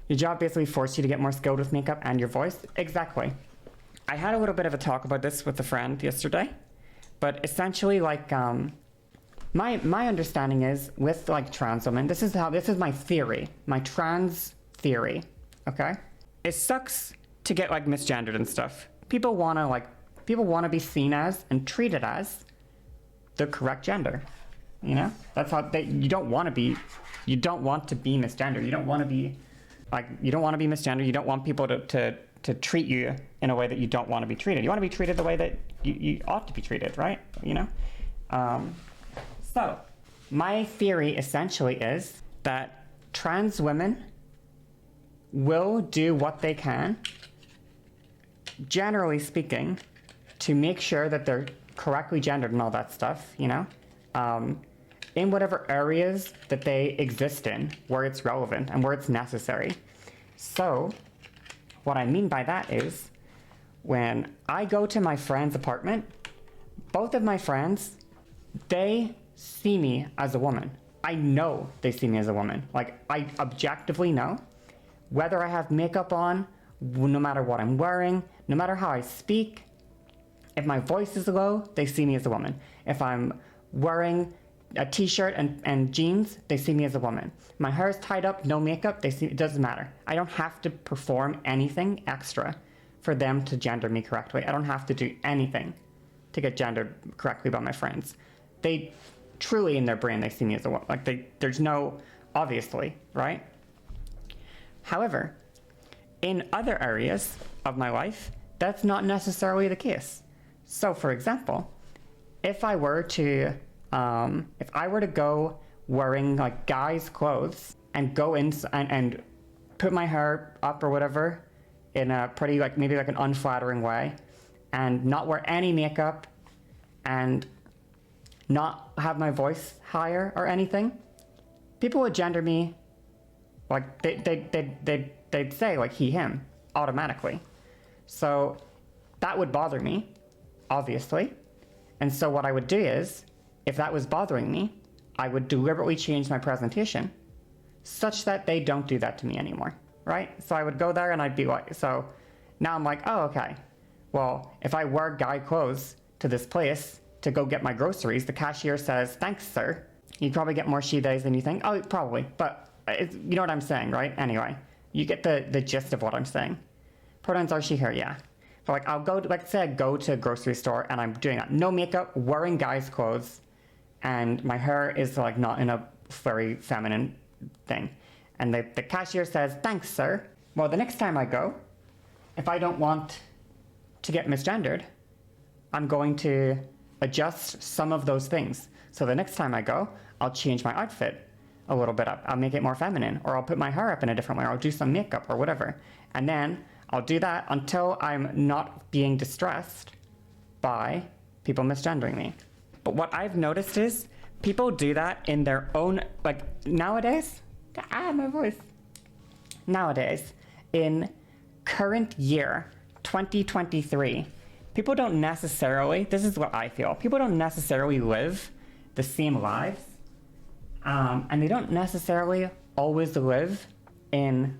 Your job basically forced you to get more skilled with makeup and your voice. Exactly. I had a little bit of a talk about this with a friend yesterday, but essentially, like, my understanding is with like trans women, this is my theory, my trans theory. Okay, it sucks to get like misgendered and stuff. People want to be seen as and treated as the correct gender. You know, that's how you don't want to be misgendered. You don't want to be misgendered. You don't want people to treat you in a way that you don't want to be treated. You want to be treated the way that you ought to be treated, right? You know? So, my theory essentially is that trans women will do what they can, generally speaking, to make sure that they're correctly gendered and all that stuff, you know? In whatever areas that they exist in, where it's relevant and where it's necessary. So, what I mean by that is, when I go to my friend's apartment, both of my friends, they see me as a woman. I know they see me as a woman. Like, I objectively know, whether I have makeup on, no matter what I'm wearing, no matter how I speak, if my voice is low, they see me as a woman. If I'm wearing a t-shirt and jeans, they see me as a woman. My hair is tied up, no makeup, it doesn't matter. I don't have to perform anything extra for them to gender me correctly. I don't have to do anything to get gendered correctly by my friends. They truly, in their brain, they see me as a woman. Like, there's no, obviously, right? However, in other areas of my life, that's not necessarily the case. So, for example, if I were to go wearing like guys' clothes and go in and put my hair up or whatever in a pretty, like, maybe like an unflattering way, and not wear any makeup and not have my voice higher or anything, people would gender me like they'd say like he, him automatically. So that would bother me, obviously. And so what I would do is, if that was bothering me, I would deliberately change my presentation such that they don't do that to me anymore, right? So I would go there and I'd be like, so now I'm like, oh, okay. Well, if I wear guy clothes to this place to go get my groceries, the cashier says, thanks, sir. You'd probably get more she-theys than you think. Oh, probably, but you know what I'm saying, right? Anyway, you get the gist of what I'm saying. Pronouns are she, her, yeah. But like, I'll go to, like, say I go to a grocery store and I'm doing that. No makeup, wearing guy's clothes, and my hair is like not in a very feminine thing. And the cashier says, thanks, sir. Well, the next time I go, if I don't want to get misgendered, I'm going to adjust some of those things. So the next time I go, I'll change my outfit a little bit up. I'll make it more feminine, or I'll put my hair up in a different way, or I'll do some makeup or whatever. And then I'll do that until I'm not being distressed by people misgendering me. But what I've noticed is people do that in their own, like, nowadays, my voice. Nowadays, in current year, 2023, people don't necessarily, this is what I feel, people don't necessarily live the same lives, and they don't necessarily always live in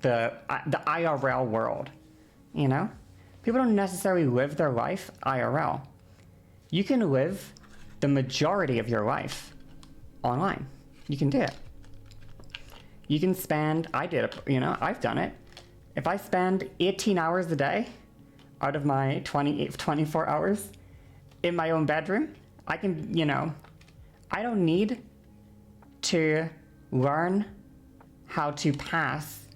the IRL world, you know? People don't necessarily live their life IRL. You can live the majority of your life online. You can do it. You can spend, I did it, you know, I've done it. If I spend 18 hours a day out of my 24 hours in my own bedroom, I can, you know, I don't need to learn how to pass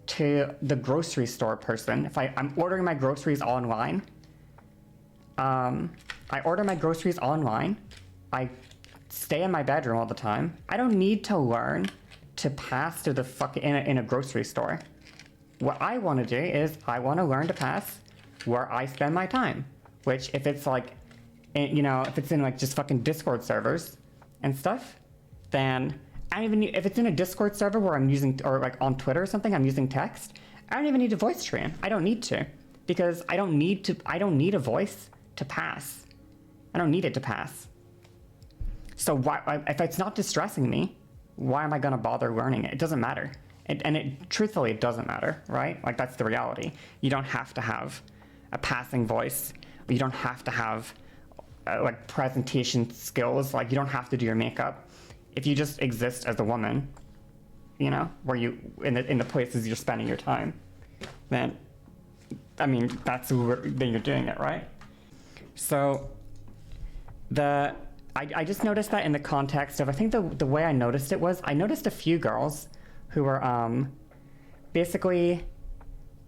to the grocery store person. If I'm ordering my groceries online, I order my groceries online, I stay in my bedroom all the time. I don't need to learn to pass to the in a grocery store. What I want to do is I want to learn to pass where I spend my time, which if it's like, you know, if it's in like just fucking Discord servers and stuff, then I don't even need, if it's in a Discord server where I'm using, or like on Twitter or something, I'm using text, I don't even need to voice train. I don't need to, because I don't need a voice to pass. I don't need it to pass. So why, if it's not distressing me, why am I gonna bother learning it? It doesn't matter. Truthfully, it doesn't matter, right? Like, that's the reality. You don't have to have a passing voice. You don't have to have like presentation skills. Like, you don't have to do your makeup. If you just exist as a woman, you know, where you in the places you're spending your time, then I mean, then you're doing it, right? So I just noticed that in the context of, I think the way I noticed it was, I noticed a few girls who were basically,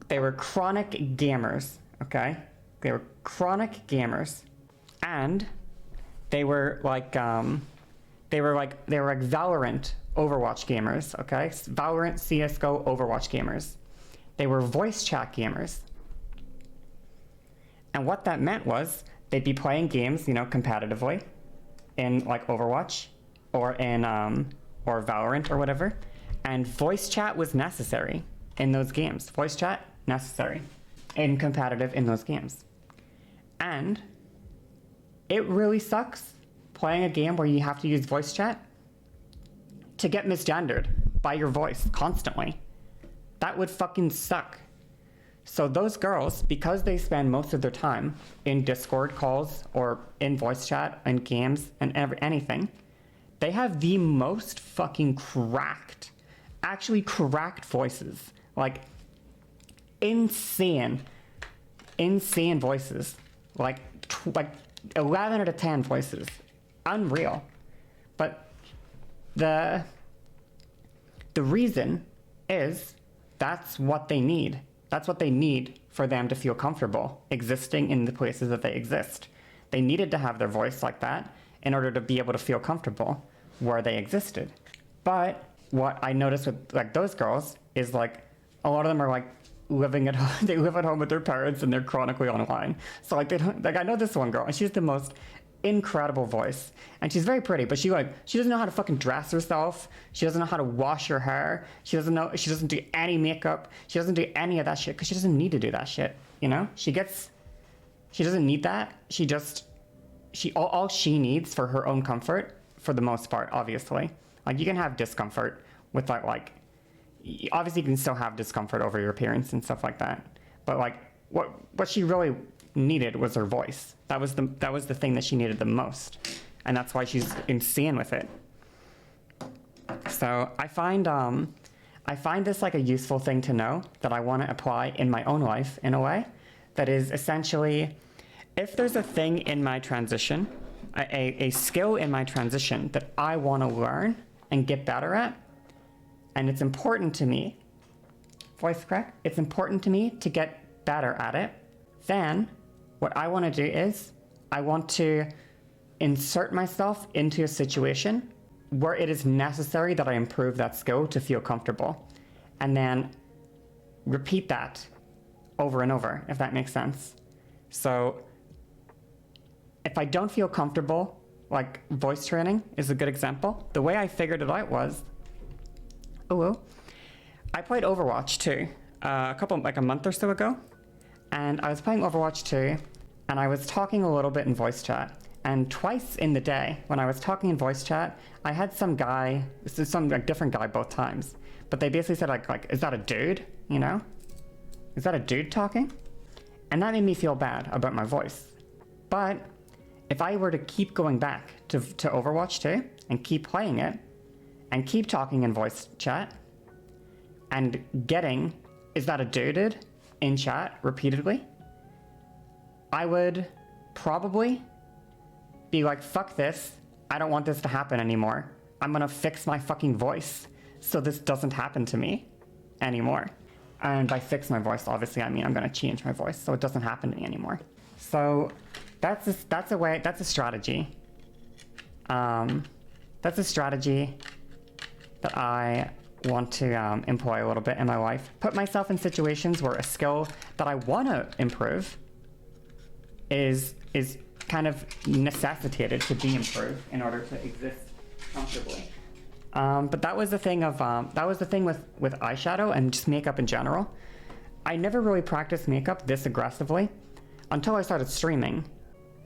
they were chronic gamers, okay? They were chronic gamers, and they were like Valorant, Overwatch gamers, okay? Valorant, CS:GO, Overwatch gamers. They were voice chat gamers. And what that meant was they'd be playing games, you know, competitively in like Overwatch or in or Valorant or whatever, and voice chat was necessary in those games. Voice chat necessary and competitive in those games. And it really sucks playing a game where you have to use voice chat to get misgendered by your voice constantly. That would fucking suck. So those girls, because they spend most of their time in Discord calls or in voice chat and games and anything, they have the most fucking cracked voices. Like, insane voices. Like 11 out of 10 voices. Unreal. But the reason is that's what they need. That's what they need for them to feel comfortable existing in the places that they exist. They needed to have their voice like that in order to be able to feel comfortable where they existed. But what I noticed with like those girls is like a lot of them are like living at home. They live at home with their parents and they're chronically online. So like they don't, like, I know this one girl and she's the most incredible voice and she's very pretty, but she doesn't know how to fucking dress herself. She doesn't know how to wash her hair. She doesn't do any makeup. She doesn't do any of that shit because she doesn't need to do that shit, you know? She doesn't need that. All she needs for her own comfort, for the most part, obviously. Like, you can have discomfort with that, like, obviously you can still have discomfort over your appearance and stuff like that. But like, what she really needed was her voice. That was the thing that she needed the most, and that's why she's insane with it. So I find this like a useful thing to know that I want to apply in my own life in a way that is essentially, if there's a thing in my transition, a skill in my transition that I want to learn and get better at, and it's important to me, voice crack, it's important to me to get better at it, then what I want to do is I want to insert myself into a situation where it is necessary that I improve that skill to feel comfortable, and then repeat that over and over, if that makes sense. So if I don't feel comfortable, like voice training is a good example. The way I figured it out was, I played Overwatch 2 a month or so ago, and I was playing Overwatch 2, and I was talking a little bit in voice chat. And twice in the day, when I was talking in voice chat, I had some different guy both times. But they basically said like, is that a dude? You know? Is that a dude talking? And that made me feel bad about my voice. But if I were to keep going back to Overwatch 2 and keep playing it and keep talking in voice chat and getting, is that a dude in chat repeatedly, I would probably be like, fuck this, I don't want this to happen anymore. I'm gonna fix my fucking voice so this doesn't happen to me anymore. And by fix my voice, obviously I mean I'm gonna change my voice so it doesn't happen to me anymore. So that's a strategy. That's a strategy that I want to employ a little bit in my life. Put myself in situations where a skill that I want to improve is kind of necessitated to be improved in order to exist comfortably. But that was the thing with eyeshadow and just makeup in general. I never really practiced makeup this aggressively until I started streaming.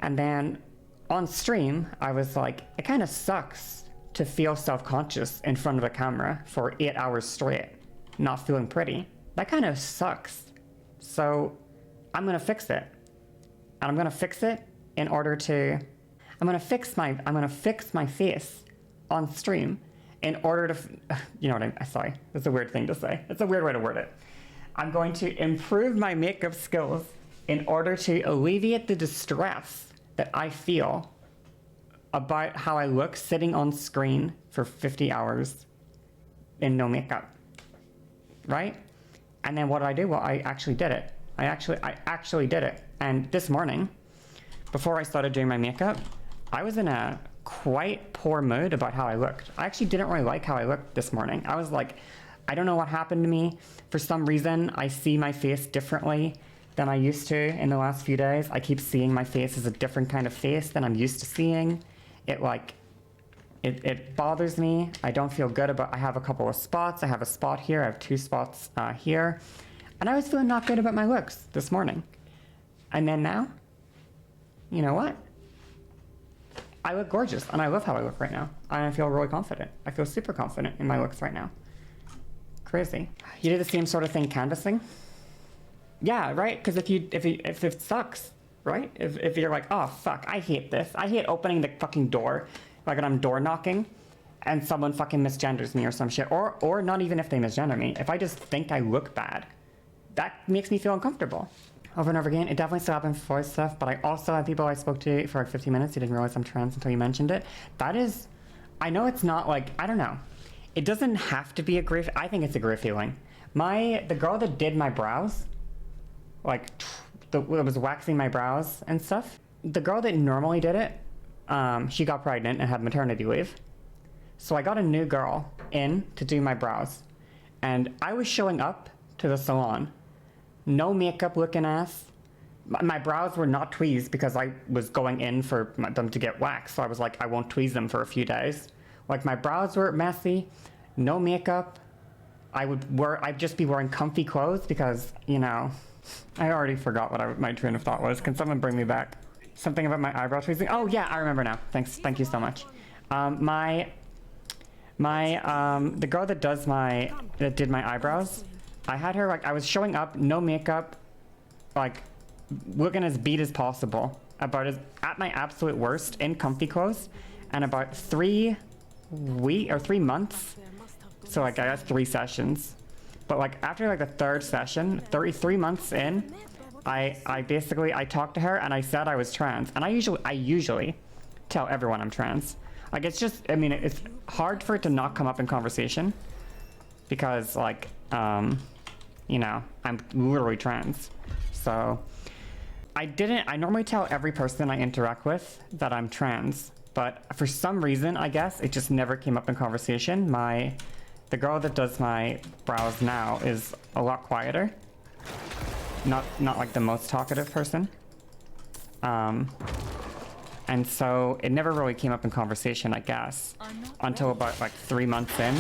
And then on stream, I was like, it kind of sucks to feel self-conscious in front of a camera for 8 hours straight. not feeling pretty. That kind of sucks. So I'm gonna fix it. And I'm gonna fix it in order to, I'm gonna fix my face on stream in order to, you know what I'm sorry, that's a weird thing to say. It's a weird way to word it. I'm going to improve my makeup skills in order to alleviate the distress that I feel about how I look sitting on screen for 50 hours in no makeup, right? And then what did I do? Well, I actually did it. I actually did it. And this morning, before I started doing my makeup, I was in a quite poor mood about how I looked. I actually didn't really like how I looked this morning. I was like, I don't know what happened to me. For some reason, I see my face differently than I used to in the last few days. I keep seeing my face as a different kind of face than I'm used to seeing. It bothers me. I don't feel good about, I have a couple of spots. I have a spot here, I have 2 spots here. And I was feeling not good about my looks this morning. And then now, you know what? I look gorgeous and I love how I look right now. And I feel really confident. I feel super confident in my looks right now. Crazy. You do the same sort of thing canvassing? Yeah, right? Because if it sucks, right? If you're like, oh fuck, I hate this. I hate opening the fucking door, like when I'm door knocking, and someone fucking misgenders me or some shit. Or not even if they misgender me. If I just think I look bad, that makes me feel uncomfortable. Over and over again, it definitely still happens for voice stuff, but I also have people I spoke to for like 15 minutes who didn't realize I'm trans until you mentioned it. That is, I know it's not like, I don't know. It doesn't have to be a great, I think it's a great feeling. The girl that did my brows, like, that was waxing my brows and stuff, the girl that normally did it, she got pregnant and had maternity leave. So I got a new girl in to do my brows. And I was showing up to the salon, no makeup looking ass. My brows were not tweezed because I was going in for them to get waxed. So I was like, I won't tweeze them for a few days. Like, my brows were messy, no makeup. I'd just be wearing comfy clothes because, you know, I already forgot what my train of thought was. Can someone bring me back? Something about my eyebrow tweezing? Oh yeah, I remember now. Thanks, thank you so much. The girl that did my eyebrows, I had her, like, I was showing up, no makeup, like, looking as beat as possible, at my absolute worst, in comfy clothes, and about 3 months, so like I got 3 sessions, but like after like the 3rd session, 3 months in, I talked to her and I said I was trans, and I usually tell everyone I'm trans. Like, it's just, I mean, it's hard for it to not come up in conversation, because like, you know, I'm literally trans. So I normally tell every person I interact with that I'm trans, but for some reason, I guess, it just never came up in conversation. The girl that does my brows now is a lot quieter. Not like the most talkative person. And so it never really came up in conversation, I guess, until about like 3 months in.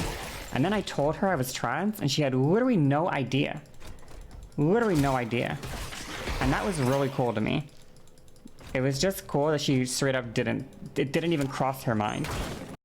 And then I told her I was trans, and she had literally no idea. Literally no idea. And that was really cool to me. It was just cool that she straight up it didn't even cross her mind.